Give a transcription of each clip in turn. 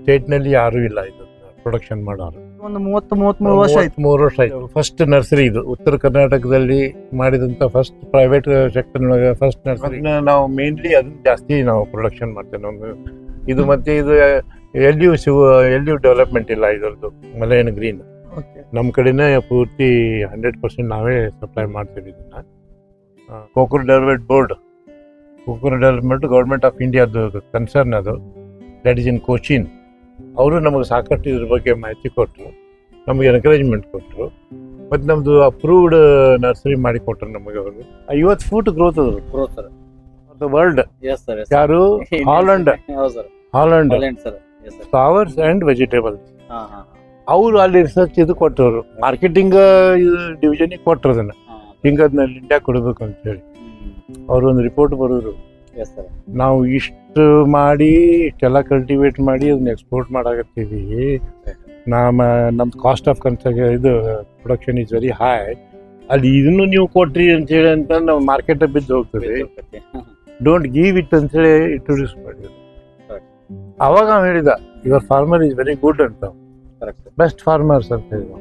ಸ್ಟೇಟ್ನಲ್ಲಿ ಯಾರೂ ಇಲ್ಲ ಇದು ಪ್ರೊಡಕ್ಷನ್ ಮಾಡೋರು. ಒಂದು 33 ವರ್ಷ ಆಯ್ತು. 3 ವರ್ಷ ಆಯ್ತು. ಫಸ್ಟ್ ನರ್ಸರಿ ಇದು ಉತ್ತರ ಕರ್ನಾಟಕದಲ್ಲಿ ಮಾಡಿದಂಥ first private sector first nursery. ನಾವು ಮೇನ್ಲಿ ಅದನ್ನ ಜಾಸ್ತಿ ನಾವು ಪ್ರೊಡಕ್ಷನ್ ಮಾಡ್ತೇವೆ. ನಮ್ಗೆ ಇದು ಮತ್ತೆ ಇದು ಎಲ್ಲಿಯೂ ಡೆವಲಪ್ಮೆಂಟ್ ಇಲ್ಲ ಇದರದ್ದು. ಮಲಯನ್ ಗ್ರೀನ್ ನಮ್ಮ ಕಡೆನೇ ಪೂರ್ತಿ 100% ನಾವೇ ಸಪ್ಲೈ ಮಾಡ್ತೀವಿ ಇದನ್ನ. ಕೋಕೋ ಡೆವಲಪ್ಮೆಂಟ್ ಗೌರ್ಮೆಂಟ್ ಆಫ್ ಇಂಡಿಯಾದು ಕನ್ಸರ್ನ್ ಅದು, ದಟ್ ಇಸ್ ಇನ್ ಕೋಚಿನ್. ಅವರು ನಮಗೆ ಸಾಕಷ್ಟು ಇದ್ರ ಬಗ್ಗೆ ಮಾಹಿತಿ ಕೊಟ್ಟರು, ನಮಗೆ ಎನ್ಕರೇಜ್ಮೆಂಟ್ ಕೊಟ್ಟರು. ಮತ್ತು ನಮ್ಮದು ಅಪ್ರೂವ್ಡ್ ನರ್ಸರಿ ಮಾಡಿ ಕೊಟ್ಟರು ನಮಗೆ. ಅವರು 50 ಫೂಟ್ ಗ್ರೋತ್ ಅದು ವರ್ಲ್ಡ್. ಯಾರು? Holland flowers and vegetables. ಅವರು ಅಲ್ಲಿ ರಿಸರ್ಚ್ ಇದು ಕೊಟ್ಟರು, ಮಾರ್ಕೆಟಿಂಗ್ ಡಿವಿಷನಿಗೆ ಕೊಟ್ಟರು ಅದನ್ನು. ಹಿಂಗೆ ಅದನ್ನ ಇಂಡಿಯಾ ಕೊಡಬೇಕು ಅಂತೇಳಿ ಅವರು ಒಂದು ರಿಪೋರ್ಟ್ ಬರೋರು. ನಾವು ಇಷ್ಟು ಮಾಡಿ ಇಷ್ಟೆಲ್ಲ ಕಲ್ಟಿವೇಟ್ ಮಾಡಿ ಅದನ್ನ ಎಕ್ಸ್ಪೋರ್ಟ್ ಮಾಡಾಕತ್ತೀವಿ. ನಮ್ದು ಕಾಸ್ಟ್ ಆಫ್ ಇದು ಪ್ರೊಡಕ್ಷನ್ ಈಸ್ ವೆರಿ ಹೈ. ಅಲ್ಲಿ ಇದನ್ನು ನೀವು ಕೊಟ್ರಿ ಅಂತೇಳಿ ಅಂತ ನಾವು ಮಾರ್ಕೆಟ್ ಬಿದ್ದು ಹೋಗ್ತದೆ. ಡೋಂಟ್ ಗಿವ್ ಇಟ್ ಅಂತೇಳಿ ಇಂಟ್ರೊಡ್ಯೂಸ್ ಮಾಡಿದ್ರು. ಅವಾಗ ನಾವು ಹೇಳಿದ your farmer is very good ಅಂತ, ಬೆಸ್ಟ್ ಫಾರ್ಮರ್ಸ್ ಅಂತ ಹೇಳಿದ.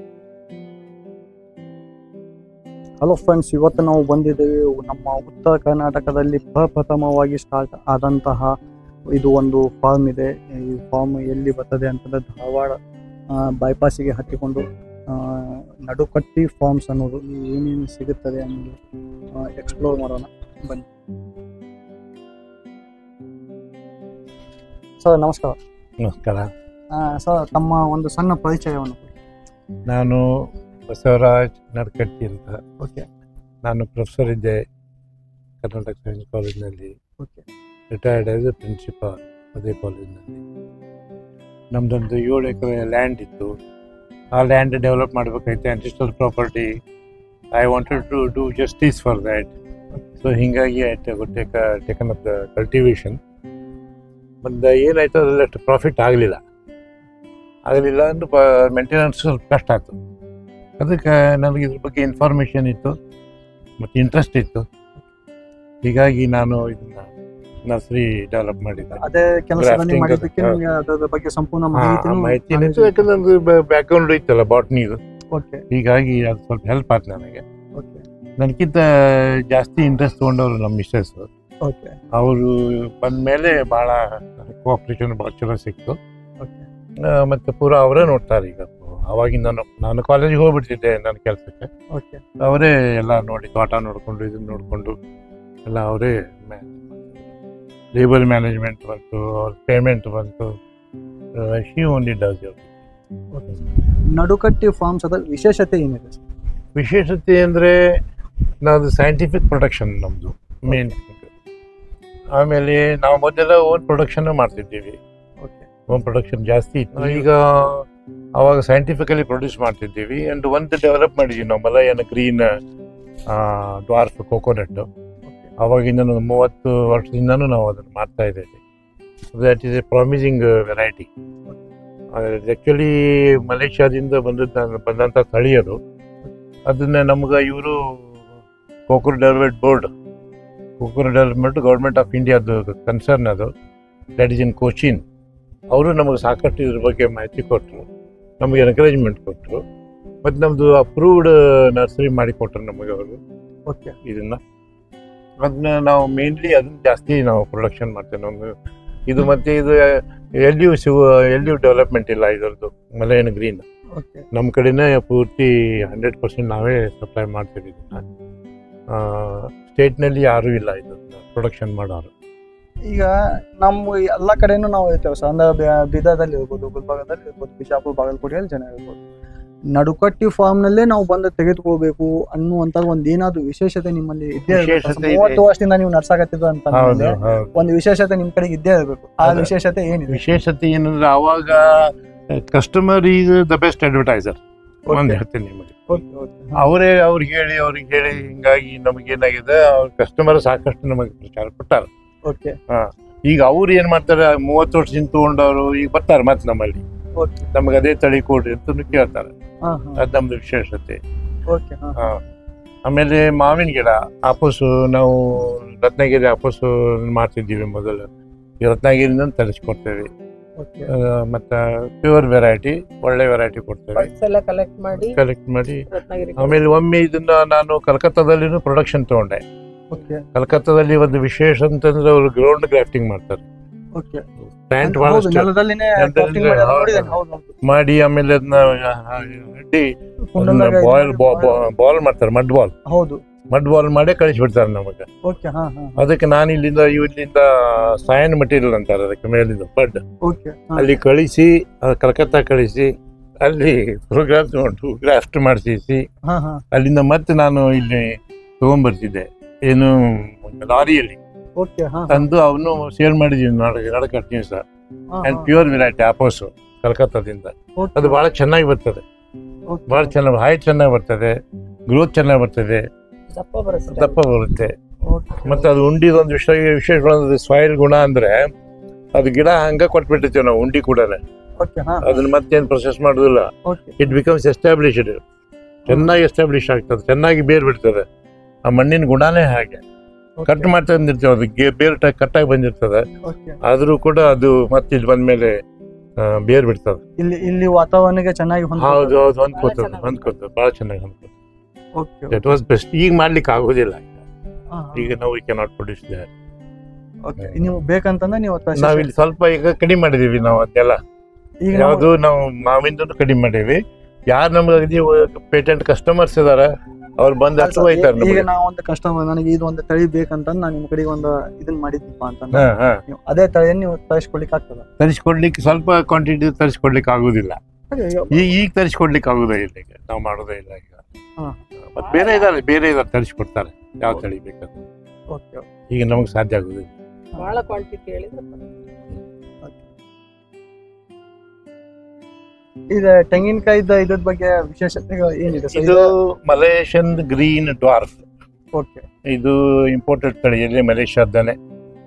ಹಲೋ ಫ್ರೆಂಡ್ಸ್, ಇವತ್ತು ನಾವು ಬಂದಿದ್ದೇವೆ ನಮ್ಮ ಉತ್ತರ ಕರ್ನಾಟಕದಲ್ಲಿ ಪ್ರಪ್ರಥಮವಾಗಿ ಸ್ಟಾರ್ಟ್ ಆದಂತಹ ಇದು ಒಂದು ಫಾರ್ಮ್ ಇದೆ. ಈ ಫಾರ್ಮ್ ಎಲ್ಲಿ ಬರ್ತದೆ ಅಂತಂದರೆ ಧಾರವಾಡ ಬೈಪಾಸಿಗೆ ಹತ್ತಿಕೊಂಡು ನಡುಕಟ್ಟಿ ಫಾರ್ಮ್ಸ್ ಅನ್ನೋದು ಏನೇನು ಸಿಗುತ್ತದೆ ಅನ್ನೋದು ಎಕ್ಸ್ಪ್ಲೋರ್ ಮಾಡೋಣ ಬನ್ನಿ. ಸರ್ ನಮಸ್ಕಾರ. ನಮಸ್ಕಾರ ಸರ್, ತಮ್ಮ ಒಂದು ಸಣ್ಣ ಪರಿಚಯವನ್ನು. ನಾನು ಬಸವರಾಜ್ ನಡ್ಕಟ್ಟಿ ಅಂತ. ಓಕೆ. ನಾನು ಪ್ರೊಫೆಸರ್ ಇದ್ದೆ ಕರ್ನಾಟಕ ಸೈನ್ಸ್ ಕಾಲೇಜ್ನಲ್ಲಿ. Okay. Retired as a principal ಅದೇ ಕಾಲೇಜ್ನಲ್ಲಿ. ನಮ್ಮದೊಂದು 7 ಎಕರೆ ಲ್ಯಾಂಡ್ ಇತ್ತು. ಆ ಲ್ಯಾಂಡ್ ಡೆವಲಪ್ ಮಾಡಬೇಕಾಯ್ತು, ancestral property. I wanted to do justice for that. So ಹೀಗಾಗಿ ಟೇಕನ್ ಅಪ್ ದ ಕಲ್ಟಿವೇಶನ್. ಮತ್ತು ಏನಾಯ್ತು, ಅದರಲ್ಲಿ ಅಷ್ಟು ಪ್ರಾಫಿಟ್ ಆಗಲಿಲ್ಲ ಅಂದ್ರೆ ಮೇಂಟೆನೆನ್ಸ್ ಸ್ವಲ್ಪ ಕಷ್ಟ ಆಯಿತು. ಅದಕ್ಕೆ ನನಗೆ ಇದ್ರ ಬಗ್ಗೆ ಇನ್ಫಾರ್ಮೇಷನ್ ಇತ್ತು ಮತ್ತು ಇಂಟ್ರೆಸ್ಟ್ ಇತ್ತು. ಹೀಗಾಗಿ ನಾನು ಇದನ್ನ ನರ್ಸರಿ ಡೆವಲಪ್ ಮಾಡಿದ್ದೆ. ಅದೇ ಕೆಲಸ ಅದರ ಬಗ್ಗೆ ಸಂಪೂರ್ಣ ಮಾಹಿತಿ ಇತ್ತು, ಯಾಕಂದ್ರೆ ನನಗೆ ಬ್ಯಾಕ್ಗ್ರೌಂಡ್ ಇತ್ತಲ್ಲ ಬಾಟ್ನಿದು. ಹೀಗಾಗಿ ಅದು ಸ್ವಲ್ಪ ಹೆಲ್ಪ್ ಆಯ್ತು ನನಗೆ. ನನಗಿಂತ ಜಾಸ್ತಿ ಇಂಟ್ರೆಸ್ಟ್ ತೊಗೊಂಡವರು ನಮ್ಮ ಮಿಸ್ಸಸ್. ಅವರು ಬಂದ ಮೇಲೆ ಭಾಳ ಕೋಆಪ್ರೇಷನ್ ಭಾಳ ಚಲೋ ಸಿಕ್ತು. ಮತ್ತು ಪೂರ ಅವರೇ ನೋಡ್ತಾರೆ. ಈಗ ಅವಾಗಿಂದ ನಾನು ಕಾಲೇಜಿಗೆ ಹೋಗ್ಬಿಡ್ತಿದ್ದೆ ನನ್ನ ಕೆಲಸಕ್ಕೆ. ಅವರೇ ಎಲ್ಲ ನೋಡಿ, ತೋಟ ನೋಡಿಕೊಂಡು ಇದನ್ನು ನೋಡಿಕೊಂಡು ಎಲ್ಲ ಅವರೇ ಲೇಬರ್ ಮ್ಯಾನೇಜ್ಮೆಂಟ್ ಬಂತು, ಅವ್ರ ಪೇಮೆಂಟ್ ಬಂತು. She only does everything. ನಡುಕಟ್ಟಿ ಫಾರ್ಮ್ಸ್ ಅದ ವಿಶೇಷತೆ ಏನಿದೆ? ವಿಶೇಷತೆ ಅಂದರೆ ನಾವು ಸೈಂಟಿಫಿಕ್ ಪ್ರೊಡಕ್ಷನ್ ನಮ್ಮದು ಮೇನ್. ಆಮೇಲೆ ನಾವು ಮೊದಲೆಲ್ಲ ಓನ್ ಪ್ರೊಡಕ್ಷನ್ ಮಾಡ್ತಿದ್ದೀವಿ. ಓನ್ ಪ್ರೊಡಕ್ಷನ್ ಜಾಸ್ತಿ ಇತ್ತು. ಈಗ ಅವಾಗ ಸೈಂಟಿಫಿಕಲಿ ಪ್ರೊಡ್ಯೂಸ್ ಮಾಡ್ತಿದ್ದೀವಿ. ಆ್ಯಂಡ್ ಒಂದು ಡೆವಲಪ್ ಮಾಡಿದ್ದೀವಿ ನಾವು, ಮಲಯನ್ ಗ್ರೀನ್ ಡ್ವಾರ್ಫ್ ಕೋಕೋನಟ್ಟು. ಅವಾಗಿಂದ 30 ವರ್ಷದಿಂದನೂ ನಾವು ಅದನ್ನು ಮಾಡ್ತಾ ಇದ್ದೇವೆ. That is a promising variety. Actually ಮಲೇಷ್ಯಾದಿಂದ ಬಂದಂಥ ತಳಿ ಅದು. ಅದನ್ನು ನಮ್ಗೆ ಇವರು ಕೋಕೋ ಡೆವಲಪ್ಮೆಂಟ್ ಗೌರ್ಮೆಂಟ್ ಆಫ್ ಇಂಡಿಯಾದು ಕನ್ಸರ್ನ್ ಅದು, ದಟ್ ಇಸ್ ಇನ್ ಕೋಚಿನ್. ಅವರು ನಮಗೆ ಸಾಕಷ್ಟು ಇದ್ರ ಬಗ್ಗೆ ಮಾಹಿತಿ ಕೊಟ್ಟರು, ನಮಗೆ ಎನ್ಕರೇಜ್ಮೆಂಟ್ ಕೊಟ್ಟರು. ಮತ್ತು ನಮ್ಮದು ಅಪ್ರೂವ್ಡ್ ನರ್ಸರಿ ಮಾಡಿ ಕೊಟ್ಟರು ನಮಗೆ ಅವರು. ಇದನ್ನು ನಾವು ಮೇನ್ಲಿ ಅದನ್ನ ಜಾಸ್ತಿ ನಾವು ಪ್ರೊಡಕ್ಷನ್ ಮಾಡ್ತೇವೆ. ನಮ್ಗೆ ಇದು ಮತ್ತು ಇದು ಎಲ್ಲಿಯೂ ಡೆವಲಪ್ಮೆಂಟ್ ಇಲ್ಲ ಇದರದ್ದು. ಮಲಯನ್ ಗ್ರೀನ್ ನಮ್ಮ ಕಡೆನೇ ಪೂರ್ತಿ 100% ನಾವೇ ಸಪ್ಲೈ ಮಾಡ್ತೀವಿ ಇದನ್ನು. ಸ್ಟೇಟ್ನಲ್ಲಿ ಯಾರೂ ಇಲ್ಲ ಇದನ್ನು ಪ್ರೊಡಕ್ಷನ್ ಮಾಡೋರು. ಈಗ ನಮ್ಮ ಎಲ್ಲ ಕಡೆನೂ ನಾವು ಇರ್ತೇವೆ ಸರ್, ಅಂದ್ರೆ ಬೀದರ್ದಲ್ಲಿ ಇರ್ಬೋದು, ಗುಲ್ಬರ್ಗದಲ್ಲಿ ಇರ್ಬೋದು, ಬಿಜಾಪುರ, ಬಾಗಲಕೋಟೆಯಲ್ಲಿ ಜನ ಇರ್ಬೋದು. ನಡುಕಟ್ಟಿ ಫಾರ್ಮ್ನಲ್ಲೇ ನಾವು ಬಂದು ತೆಗೆದುಕೋಬೇಕು ಅನ್ನುವಂಥ ಒಂದು ಏನಾದ್ರು ವಿಶೇಷತೆ ನಿಮ್ಮಲ್ಲಿ ಇದ್ದೇ ಇರಬೇಕು. 30 ವರ್ಷದಿಂದ ನೀವು ನಡ್ಸಾಕತ್ತಿದ್ದು ಅಂತ ಒಂದು ವಿಶೇಷತೆ ನಿಮ್ಮ ಕಡೆಗೆ ಇದ್ದೇ ಇರಬೇಕು. ಆ ವಿಶೇಷತೆ ಏನಿದೆ? ವಿಶೇಷತೆ ಏನಂದ್ರೆ ಅವಾಗ customer is the best advertiser. ಒಂದು ಹೇಳ್ತೀನಿ ನಿಮಗೆ, ಅವ್ರಿಗೆ ಹೇಳಿ ಹಿಂಗಾಗಿ ನಮಗೇನಾಗಿದೆ, ಅವ್ರ ಕಸ್ಟಮರ್ ಸಾಕಷ್ಟು ನಮಗೆ ಪ್ರಚಾರ ಕೊಟ್ಟಾರ. ಈಗ ಅವ್ರು ಏನ್ ಮಾಡ್ತಾರೆ, 30 ವರ್ಷದಿಂದ ತಗೊಂಡವ್ರು ಈಗ ಬರ್ತಾರೆ ಮತ್ತೆ ನಮ್ಮಲ್ಲಿ, ನಮಗೆ ಅದೇ ತಳಿ ಕೊಡ್ರಿ ಅಂತ ಕೇಳ್ತಾರೆ. ಅದು ನಮ್ದು ವಿಶೇಷತೆ. ಆಮೇಲೆ ಮಾವಿನ ಗಿಡ ಆಪೂಸು ನಾವು ರತ್ನಗಿರಿ ಆಪೂಸು ಮಾಡ್ತಿದ್ದೀವಿ ಮೊದಲು. ಈ ರತ್ನಗಿರಿಯಿಂದ ತರಿಸ್ಕೊಡ್ತೇವೆ. ಮತ್ತೆ ಪ್ಯೂರ್ ವೆರೈಟಿ, ಒಳ್ಳೆ ವೆರೈಟಿ ಕೊಡ್ತೇವೆ ಕಲೆಕ್ಟ್ ಮಾಡಿ. ಆಮೇಲೆ ಒಮ್ಮೆ ಇದನ್ನ ನಾನು ಕಲ್ಕತ್ತಾದಲ್ಲಿ ಪ್ರೊಡಕ್ಷನ್ ತಗೊಂಡೆ. ಕಲ್ಕತ್ತಾದಲ್ಲಿ ಒಂದು ವಿಶೇಷ ಅಂತಂದ್ರೆ ಅವರು ಗ್ರೌಂಡ್ ಗ್ರಾಫ್ಟಿಂಗ್ ಮಾಡ್ತಾರೆ. ಪ್ಲಾಂಟ್ ಮಾಡಿ ಆಮೇಲೆ ಅದನ್ನ ಬಾಲ್ ಮಾಡ್ತಾರೆ, ಮಡ್ ಬಾಲ್ ಮಾಡಿ ಕಳಿಸ್ಬಿಡ್ತಾರೆ ನಮಗೆ. ಅದಕ್ಕೆ ನಾನು ಇಲ್ಲಿಂದ ಸೈನ್ ಮಟೀರಿಯಲ್ ಅಂತಾರೆ ಅದಕ್ಕೆ ಮೇಲಿಂದ ಬಡ್ ಅಲ್ಲಿ ಕಳಿಸಿ, ಕಲ್ಕತ್ತಾ ಕಳಿಸಿ ಅಲ್ಲಿ ಪ್ರೋಗ್ರಾಮ್ ತಗೊಂಡು ಗ್ರಾಫ್ಟ್ ಮಾಡಿಸಿ ಅಲ್ಲಿಂದ ಮತ್ತೆ ನಾನು ಇಲ್ಲಿ ತಗೊಂಡ್ಬರ್ತಿದ್ದೆ, ಏನು ಲಾರಿಯಲ್ಲಿ ತಂದು ಅವನು ಸೇಲ್ ಮಾಡಿದೀನಿ continues. And pure variety Apoos ಕಲ್ಕತ್ತಾದಿಂದ. ಅದು ಬಹಳ ಚೆನ್ನಾಗಿ ಬರ್ತದೆ, ಬಹಳ ಚೆನ್ನಾಗಿ ಹೈಟ್ ಚೆನ್ನಾಗಿ ಬರ್ತದೆ, ಗ್ರೋತ್ ಚೆನ್ನಾಗಿ ಬರ್ತದೆ, ದಪ್ಪ ಬರುತ್ತೆ. ಮತ್ತೆ ಅದು ಉಂಡಿದೊಂದು ವಿಶೇಷವಾದ ಸಾಯಿಲ್ ಗುಣ ಅಂದ್ರೆ ಅದು ಗಿಡ ಹಂಗ ಕೊಟ್ಬಿಟ್ಟಿರ್ತೀವಿ ನಾವು ಉಂಡಿ ಕೂಡ. ಅದನ್ನ ಮತ್ತೇನು ಪ್ರೊಸೆಸ್ ಮಾಡೋದಿಲ್ಲ. ಇಟ್ ಬಿಕಮ್ಸ್ ಎಸ್ಟಾಬ್ಲಿಷ್ಡ್, ಚೆನ್ನಾಗಿ ಎಸ್ಟಾಬ್ಲಿಷ್ ಆಗ್ತದೆ, ಚೆನ್ನಾಗಿ ಬೇರ್ ಬಿಡ್ತದೆ. ಆ ಮಣ್ಣಿನ ಗುಣನೇ ಹಾಗೆ. ಕಟ್ ಮಾಡ್ತಾ ಬಂದಿರ್ತೇವೆ, ಅದು ಬೇರ್ ಕಟ್ಟಾಗಿ ಬಂದಿರ್ತದೆ, ಆದ್ರೂ ಕೂಡ ಅದು ಮತ್ತೆ ಇಲ್ಲಿ ಬಂದ್ಮೇಲೆ ಬೇರ್ ಬಿಡ್ತದೆ. ಇಲ್ಲಿ ವಾತಾವರಣಕ್ಕೆ ಚೆನ್ನಾಗಿ ಹೌದು ಹೊಂದ್ಕೋತದೆ, ಬಹಳ ಚೆನ್ನಾಗಿ ಹೊಂದ್ಕೋತದೆ. That was best. ಈಗ ಮಾಡ್ಲಿಕ್ಕೆ ಆಗೋದಿಲ್ಲ, ಈಗ ನಾವು ವಿ ಕ್ಯಾನಾಟ್ ಪ್ರೊಡ್ಯೂಸ್ ದೇರ್. ನೀವು ಬೇಕಂತಂದ್ರೆ ನಾವ್ ಇಲ್ಲಿ ಸ್ವಲ್ಪ ಈಗ ಕಡಿಮೆ ಮಾಡಿದೀವಿ ನಾವು ಅದೆಲ್ಲ. ಯಾವ್ದು ನಾವು ಮಾವಿಂದ ಕಡಿಮೆ ಮಾಡೀವಿ. ಯಾರು ನಮ್ಗೆ ಪೇಟೆಂಟ್ ಕಸ್ಟಮರ್ಸ್ ಇದಾರೆ ಅವ್ರು ಬಂದು ಹೋಯ್ತಾರೆ. ಈಗ ನಾವು ಒಂದು ಕಸ್ಟಮರ್, ನನಗೆ ಇದು ಒಂದು ತಳಿ ಬೇಕಂತ ನಾನು ನಿಮ್ ಕಡೆಗೆ ಒಂದು ಇದನ್ನ ಮಾಡಿದ್ದೀಪ ಅಂತ, ಅದೇ ತಳಿ ನೀವು ತರಿಸ್ಕೊಡ್ಲಿಕ್ಕೆ ಆಗ್ತದ? ತರಿಸ್ಕೊಡ್ಲಿಕ್ಕೆ ಸ್ವಲ್ಪ ಕ್ವಾಂಟಿಟಿ ತರಿಸ್ಕೊಡ್ಲಿಕ್ಕೆ ಆಗುದಿಲ್ಲ. ಈಗ ತರಿಸ್ಕೊಡ್ಲಿಕ್ಕೆ ಆಗುದಿಲ್ಲ, ಈಗ ನಾವು ಮಾಡೋದೇ ಇಲ್ಲ. ಈಗ ಮತ್ತೆ ಬೇರೆ ಇದಾರೆ ತರಿಸ್ಕೊಡ್ತಾರೆ ಯಾವ ತಳಿ ಬೇಕಂತ. ಈಗ ನಮಗೆ ಸಾಧ್ಯ ಆಗುದಿಲ್ಲ. ಬಹಳ ಕ್ವಾಂಟಿಟಿ ಹೇಳಿದ್ರೆ ಇದು ತೆಂಗಿನಕಾಯಿದ ಇದ್ರ ಬಗ್ಗೆ ವಿಶೇಷತೆ ಏನಿದೆ? ಇದು ಮಲೇಷಿಯನ್ ಗ್ರೀನ್ ಡ್ವಾರ್ಫ್. ಇದು ಇಂಪೋರ್ಟೆಡ್ ತಳಿ, ಇಲ್ಲಿ ಮಲೇಷ್ಯಾದಾನೆ.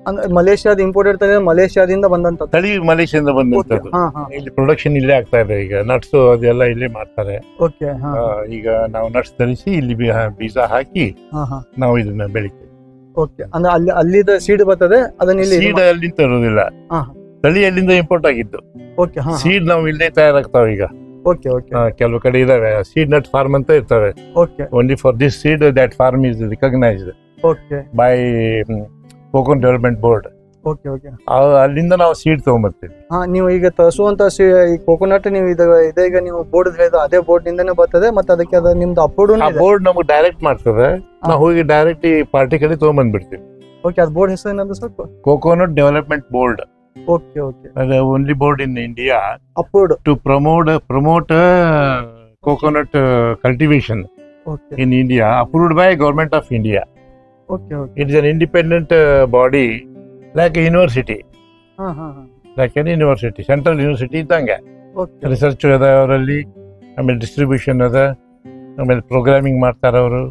ಅಂದ್ರೆ ಮಲೇಷ್ಯಾದ ಇಂಪೋರ್ಟೆಡ್ ತಳಿ, ಮಲೇಷ್ಯಾದಿಂದ ಬಂದಂತ ತಳಿ, ಮಲೇಷ್ಯಾದಿಂದ ಬಂದಂತದ್ದು. ಇಲ್ಲಿ ಪ್ರೊಡಕ್ಷನ್ ಇಲ್ಲೇ ಆಗ್ತಾ ಇದೆ. ಈಗ ನಟ್ಸ್ ಅದೆಲ್ಲ ಇಲ್ಲೇ ಮಾಡ್ತಾರೆ. ಈಗ ನಾವು ನಟ್ಸ್ ತರಿಸಿ ಇಲ್ಲಿ ಬೀಜ ಹಾಕಿ ನಾವು ಇದನ್ನ ಬೆಳಿತೀವಿ. ಅಂದ್ರೆ ಅಲ್ಲಿದ ಸೀಡ್ ಬರ್ತದೆ, ಅದನ್ನ ಸೀಡ್ ಅಲ್ಲಿಂದ ತರೋದಿಲ್ಲ, ತಳಿ ಅಲ್ಲಿಂದ ಇಂಪೋರ್ಟ್ ಆಗಿದ್ದು. ಸೀಡ್ ನಾವು ಇಲ್ಲೇ ತಯಾರಾಗ್ತಾವ. ಈಗ ಕೆಲವು ಕಡೆ ಇದಾವೆ ಸೀಡ್ ನಟ್ ಫಾರ್ಮ್ ಅಂತ ಇರ್ತವೆ. Only for this seed that farm is recognised by coconut development board. ಅಲ್ಲಿಂದ ನಾವು ಸೀಡ್ ತಗೊಂಡ್ಬರ್ತೀವಿ. ನೀವು ಈಗ ತರಿಸುವಂತ ಕೋಕೋನಟ್ ನೀವು ಇದೀಗ ನೀವು ಬೋರ್ಡ್ ಹೇಳಿದ ಅದೇ ಬೋರ್ಡ್ ನಿಂದನೇ ಬರ್ತದೆ, ಮತ್ತೆ ಅದಕ್ಕೆ ನಿಮ್ದು ಬೋರ್ಡ್ ನಮ್ಗೆ ಡೈರೆಕ್ಟ್ ಮಾಡ್ತದೆ. ನಾವು ಹೋಗಿ ಡೈರೆಕ್ಟ್ ಈ ಪಾರ್ಟಿ ಕಡೆ ತಗೊಂಡ್ಬಂದ್ಬಿಡ್ತೀವಿ. ಅದು ಬೋರ್ಡ್ ಹೆಸರು ಏನಂದ್ರೆ ಸ್ವಲ್ಪ coconut development board. The only board in India to promote coconut cultivation in India, approved by Government of India. It is an independent body, like a university, like any university, central university ಇದ್ದಂಗೆ. Research ಅದ ಅವರಲ್ಲಿ, ಆಮೇಲೆ distribution ಅದ, ಆಮೇಲೆ programming ಮಾಡ್ತಾರೆ ಅವರು.